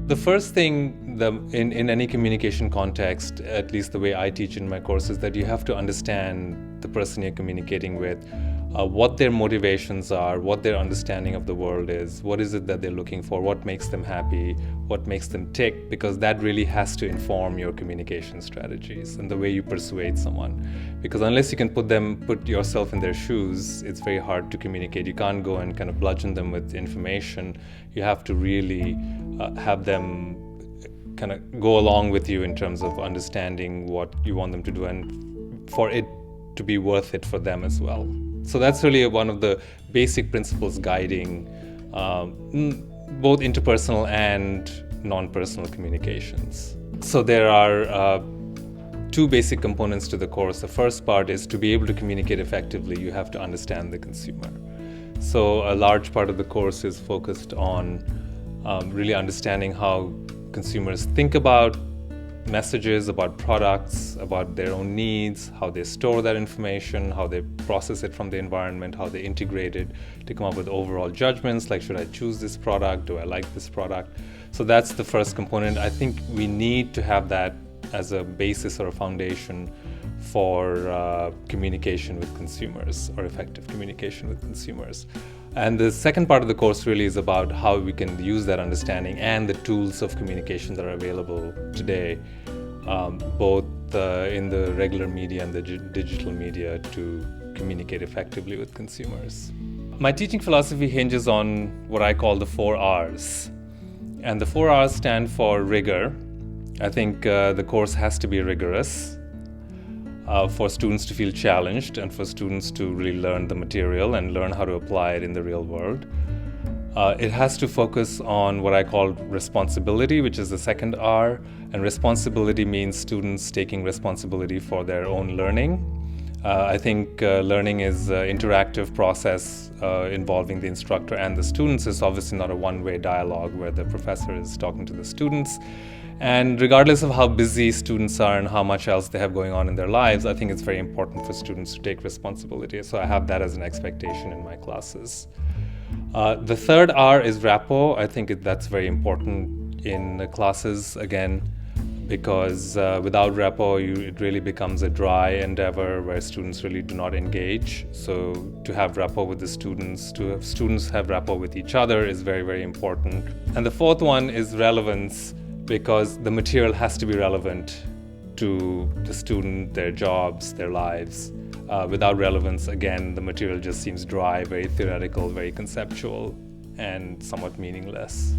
The first thing in any communication context, at least the way I teach in my course, is that you have to understand the person you're communicating with, what their motivations are, what their understanding of the world is, what is it that they're looking for, what makes them happy, what makes them tick, because that really has to inform your communication strategies and the way you persuade someone. Because unless you can put yourself in their shoes, it's very hard to communicate. You can't go and kind of bludgeon them with information. You have to really have them kind of go along with you in terms of understanding what you want them to do and for it to be worth it for them as well. So that's really one of the basic principles guiding both interpersonal and non-personal communications. So there are two basic components to the course. The first part is to be able to communicate effectively, you have to understand the consumer. So a large part of the course is focused on really understanding how consumers think about messages, about products, about their own needs, how they store that information, how they process it from the environment, how they integrate it to come up with overall judgments like, should I choose this product? Do I like this product? So that's the first component. I think we need to have that as a basis or a foundation for communication with consumers, or effective communication with consumers. And the second part of the course really is about how we can use that understanding and the tools of communication that are available today, both in the regular media and the digital media, to communicate effectively with consumers. My teaching philosophy hinges on what I call the 4 R's. And the 4 R's stand for rigor. I think the course has to be rigorous for students to feel challenged and for students to really learn the material and learn how to apply it in the real world. It has to focus on what I call responsibility, which is the second R. And responsibility means students taking responsibility for their own learning. I think learning is an interactive process involving the instructor and the students. It's obviously not a one-way dialogue where the professor is talking to the students. And regardless of how busy students are and how much else they have going on in their lives, I think it's very important for students to take responsibility. So I have that as an expectation in my classes. The third R is rapport. I think that's very important in the classes, again, because without rapport, it really becomes a dry endeavor where students really do not engage. So to have rapport with the students, to have students have rapport with each other is very, very important. And the fourth one is relevance, because the material has to be relevant to the student, their jobs, their lives. Without relevance, again, the material just seems dry, very theoretical, very conceptual, and somewhat meaningless.